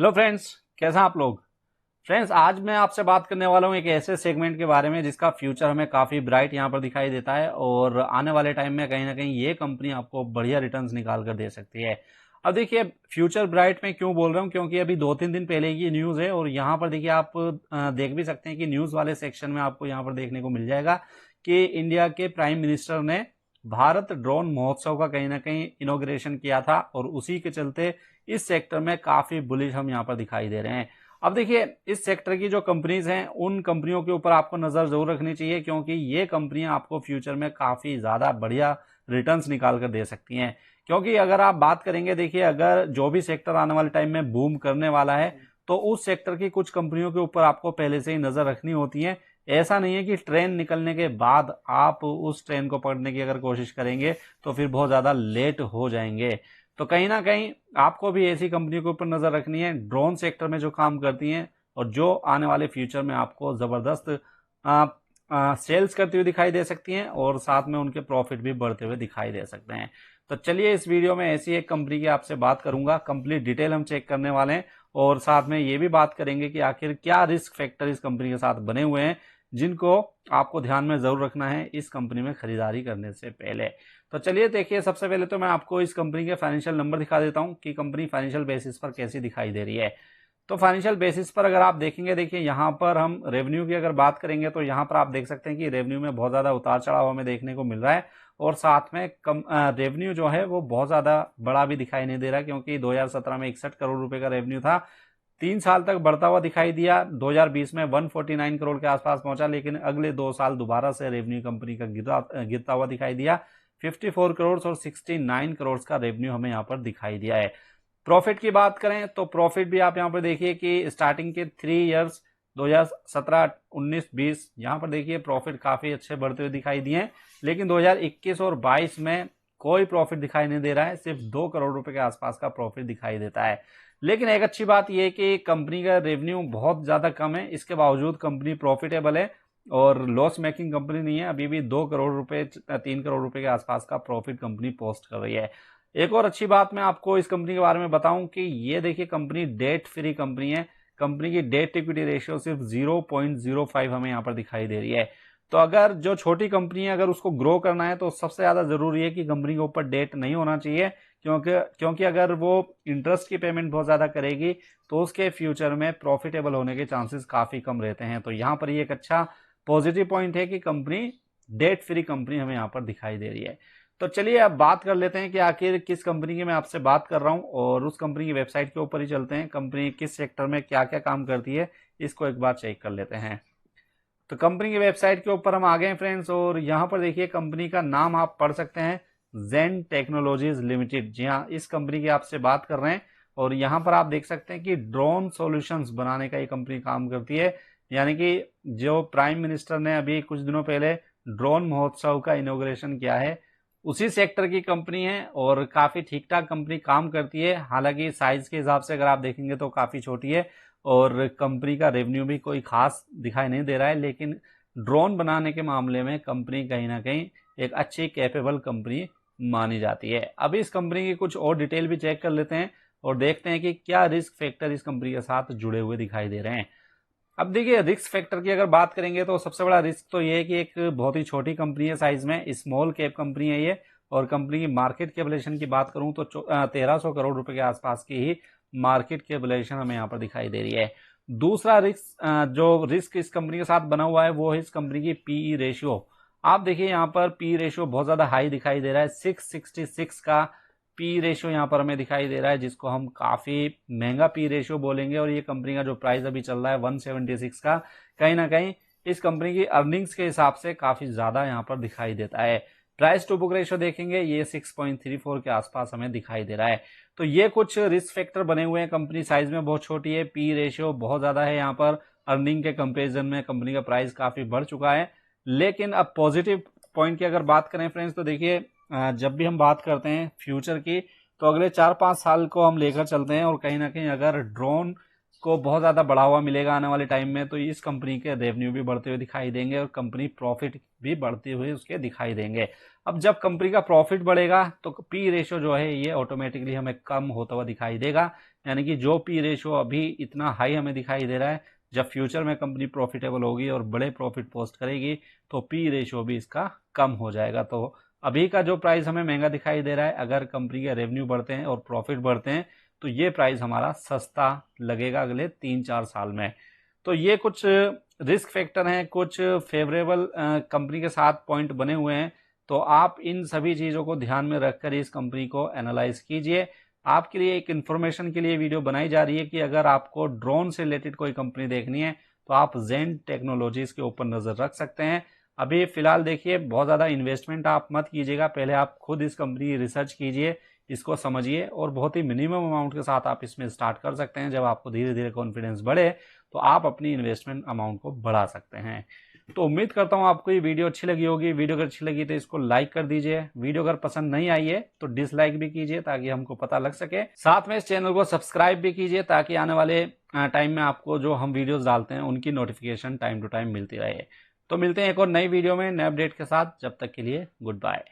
Hello friends, कैसा आप लोग। फ्रेंड्स, आज मैं आपसे बात करने वाला हूं एक ऐसे सेगमेंट के बारे में जिसका फ्यूचर हमें काफी ब्राइट यहां पर दिखाई देता है और आने वाले टाइम में कहीं ना कहीं ये कंपनी आपको बढ़िया रिटर्न्स निकाल कर दे सकती है। अब देखिए, फ्यूचर ब्राइट में क्यों बोल रहा हूं, क्योंकि अभी 2-3 दिन पहले की न्यूज है और यहाँ पर देखिए आप देख भी सकते हैं कि न्यूज वाले सेक्शन में आपको यहाँ पर देखने को मिल जाएगा कि इंडिया के प्राइम मिनिस्टर ने भारत ड्रोन महोत्सव का कहीं ना कहीं इनॉग्रेशन किया था और उसी के चलते इस सेक्टर में काफी बुलिश हम यहाँ पर दिखाई दे रहे हैं। अब देखिए, इस सेक्टर की जो कंपनीज हैं उन कंपनियों के ऊपर आपको नजर जरूर रखनी चाहिए, क्योंकि ये कंपनियां आपको फ्यूचर में काफी ज्यादा बढ़िया रिटर्न्स निकाल कर दे सकती हैं। क्योंकि अगर आप बात करेंगे, देखिए अगर जो भी सेक्टर आने वाले टाइम में बूम करने वाला है तो उस सेक्टर की कुछ कंपनियों के ऊपर आपको पहले से ही नजर रखनी होती है। ऐसा नहीं है कि ट्रेन निकलने के बाद आप उस ट्रेन को पकड़ने की अगर कोशिश करेंगे तो फिर बहुत ज्यादा लेट हो जाएंगे। तो कहीं ना कहीं आपको भी ऐसी कंपनियों के ऊपर नजर रखनी है ड्रोन सेक्टर में जो काम करती हैं और जो आने वाले फ्यूचर में आपको जबरदस्त सेल्स करती हुई दिखाई दे सकती हैं और साथ में उनके प्रॉफिट भी बढ़ते हुए दिखाई दे सकते हैं। तो चलिए, इस वीडियो में ऐसी एक कंपनी की आपसे बात करूंगा, कंप्लीट डिटेल हम चेक करने वाले हैं और साथ में ये भी बात करेंगे कि आखिर क्या रिस्क फैक्टर इस कंपनी के साथ बने हुए हैं जिनको आपको ध्यान में जरूर रखना है इस कंपनी में खरीदारी करने से पहले। तो चलिए देखिए, सबसे पहले तो मैं आपको इस कंपनी के फाइनेंशियल नंबर दिखा देता हूं कि कंपनी फाइनेंशियल बेसिस पर कैसी दिखाई दे रही है। तो फाइनेंशियल बेसिस पर अगर आप देखेंगे, देखिए यहाँ पर हम रेवेन्यू की अगर बात करेंगे तो यहाँ पर आप देख सकते हैं कि रेवेन्यू में बहुत ज्यादा उतार चढ़ाव हमें देखने को मिल रहा है और साथ में कम रेवेन्यू जो है वो बहुत ज्यादा बड़ा भी दिखाई नहीं दे रहा, क्योंकि 2017 में 61 करोड़ रुपए का रेवेन्यू था, 3 साल तक बढ़ता हुआ दिखाई दिया, 2020 में 149 करोड़ के आसपास पहुंचा, लेकिन अगले 2 साल दोबारा से रेवेन्यू कंपनी का गिरता हुआ दिखाई दिया। 54 करोड़ और 69 करोड़ का रेवेन्यू हमें यहाँ पर दिखाई दिया है। प्रॉफिट की बात करें तो प्रॉफिट भी आप यहाँ पर देखिए कि स्टार्टिंग के 3 इयर्स 2017, 19, 20 यहाँ पर देखिए प्रॉफिट काफी अच्छे बढ़ते हुए दिखाई दिए, लेकिन 2021 और 22 में कोई प्रॉफिट दिखाई नहीं दे रहा है, सिर्फ 2 करोड़ रुपए के आसपास का प्रॉफिट दिखाई देता है। लेकिन एक अच्छी बात यह है कि कंपनी का रेवेन्यू बहुत ज्यादा कम है, इसके बावजूद कंपनी प्रॉफिटेबल है और लॉस मेकिंग कंपनी नहीं है। अभी भी 2 करोड़ रुपए 3 करोड़ रुपए के आसपास का प्रॉफिट कंपनी पोस्ट कर रही है। एक और अच्छी बात मैं आपको इस कंपनी के बारे में बताऊं कि ये देखिए कंपनी डेट फ्री कंपनी है। कंपनी की डेट इक्विटी रेशियो सिर्फ 0.05 हमें यहाँ पर दिखाई दे रही है। तो अगर जो छोटी कंपनी है अगर उसको ग्रो करना है तो सबसे ज्यादा जरूरी है कि कंपनी के ऊपर डेट नहीं होना चाहिए, क्योंकि अगर वो इंटरेस्ट की पेमेंट बहुत ज्यादा करेगी तो उसके फ्यूचर में प्रॉफिटेबल होने के चांसेस काफी कम रहते हैं। तो यहाँ पर ये एक अच्छा पॉजिटिव पॉइंट है कि कंपनी डेट फ्री कंपनी हमें यहाँ पर दिखाई दे रही है। तो चलिए अब बात कर लेते हैं कि आखिर किस कंपनी की मैं आपसे बात कर रहा हूं और उस कंपनी की वेबसाइट के ऊपर ही चलते हैं। कंपनी किस सेक्टर में क्या क्या काम करती है इसको एक बार चेक कर लेते हैं। तो कंपनी की वेबसाइट के ऊपर हम आ गए हैं फ्रेंड्स और यहाँ पर देखिए कंपनी का नाम आप पढ़ सकते हैं, जेन टेक्नोलॉजीज लिमिटेड। जी हाँ, इस कंपनी की आपसे बात कर रहे हैं और यहाँ पर आप देख सकते हैं कि ड्रोन सॉल्यूशंस बनाने का ये कंपनी काम करती है। यानी कि जो प्राइम मिनिस्टर ने अभी कुछ दिनों पहले ड्रोन महोत्सव का इनॉग्रेशन किया है उसी सेक्टर की कंपनी है और काफी ठीक ठाक कंपनी काम करती है। हालांकि साइज के हिसाब से अगर आप देखेंगे तो काफी छोटी है और कंपनी का रेवेन्यू भी कोई खास दिखाई नहीं दे रहा है, लेकिन ड्रोन बनाने के मामले में कंपनी कहीं ना कहीं एक अच्छी कैपेबल कंपनी मानी जाती है। अब इस कंपनी की कुछ और डिटेल भी चेक कर लेते हैं और देखते हैं कि क्या रिस्क फैक्टर इस कंपनी के साथ जुड़े हुए दिखाई दे रहे हैं। अब देखिए, रिस्क फैक्टर की अगर बात करेंगे तो सबसे बड़ा रिस्क तो ये है कि एक बहुत ही छोटी कंपनी है, साइज में स्मॉल कैप कंपनी है ये, और कंपनी की मार्केट कैपिटलाइजेशन की बात करूं तो 1300 करोड़ रुपए के आसपास की ही मार्केट कैपिटलाइजेशन हमें यहाँ पर दिखाई दे रही है। दूसरा रिस्क जो रिस्क इस कंपनी के साथ बना हुआ है वो है इस कंपनी की पीई रेशियो। आप देखिए यहाँ पर पी रेशियो बहुत ज्यादा हाई दिखाई दे रहा है, 666 का पी रेशियो यहाँ पर हमें दिखाई दे रहा है, जिसको हम काफी महंगा पी रेशियो बोलेंगे। और ये कंपनी का जो प्राइस अभी चल रहा है 176 का, कहीं ना कहीं इस कंपनी की अर्निंग्स के हिसाब से काफी ज्यादा यहाँ पर दिखाई देता है। प्राइस टू बुक रेशियो देखेंगे ये 6.34 के आसपास हमें दिखाई दे रहा है। तो ये कुछ रिस्क फैक्टर बने हुए हैं। कंपनी साइज में बहुत छोटी है, पी रेशियो बहुत ज्यादा है, यहाँ पर अर्निंग के कंपेरिजन में कंपनी का प्राइस काफी बढ़ चुका है। लेकिन अब पॉजिटिव पॉइंट की अगर बात करें फ्रेंड्स तो देखिए, जब भी हम बात करते हैं फ्यूचर की तो अगले 4-5 साल को हम लेकर चलते हैं और कहीं ना कहीं अगर ड्रोन को बहुत ज्यादा बढ़ावा मिलेगा आने वाले टाइम में तो इस कंपनी के रेवेन्यू भी बढ़ते हुए दिखाई देंगे और कंपनी प्रॉफिट भी बढ़ते हुए उसके दिखाई देंगे। अब जब कंपनी का प्रॉफिट बढ़ेगा तो पी रेशियो जो है ये ऑटोमेटिकली हमें कम होता हुआ दिखाई देगा, यानी कि जो पी रेशियो अभी इतना हाई हमें दिखाई दे रहा है, जब फ्यूचर में कंपनी प्रॉफिटेबल होगी और बड़े प्रॉफिट पोस्ट करेगी तो पी रेशियो भी इसका कम हो जाएगा। तो अभी का जो प्राइस हमें महंगा दिखाई दे रहा है, अगर कंपनी के रेवेन्यू बढ़ते हैं और प्रॉफिट बढ़ते हैं तो ये प्राइस हमारा सस्ता लगेगा अगले 3-4 साल में। तो ये कुछ रिस्क फैक्टर हैं, कुछ फेवरेबल कंपनी के साथ पॉइंट बने हुए हैं। तो आप इन सभी चीज़ों को ध्यान में रखकर इस कंपनी को एनालाइज कीजिए। आपके लिए एक इन्फॉर्मेशन के लिए वीडियो बनाई जा रही है कि अगर आपको ड्रोन से रिलेटेड कोई कंपनी देखनी है तो आप जेन टेक्नोलॉजीज के ऊपर नज़र रख सकते हैं। अभी फिलहाल देखिए, बहुत ज़्यादा इन्वेस्टमेंट आप मत कीजिएगा, पहले आप खुद इस कंपनी की रिसर्च कीजिए, इसको समझिए और बहुत ही मिनिमम अमाउंट के साथ आप इसमें स्टार्ट कर सकते हैं। जब आपको धीरे धीरे कॉन्फिडेंस बढ़े तो आप अपनी इन्वेस्टमेंट अमाउंट को बढ़ा सकते हैं। तो उम्मीद करता हूं आपको ये वीडियो अच्छी लगी होगी। वीडियो अगर अच्छी लगी तो इसको लाइक कर दीजिए। वीडियो अगर पसंद नहीं आई है तो डिसलाइक भी कीजिए ताकि हमको पता लग सके। साथ में इस चैनल को सब्सक्राइब भी कीजिए ताकि आने वाले टाइम में आपको जो हम वीडियोस डालते हैं उनकी नोटिफिकेशन टाइम टू टाइम मिलती रहे। तो मिलते हैं एक और नई वीडियो में नए अपडेट के साथ। जब तक के लिए गुड बाय।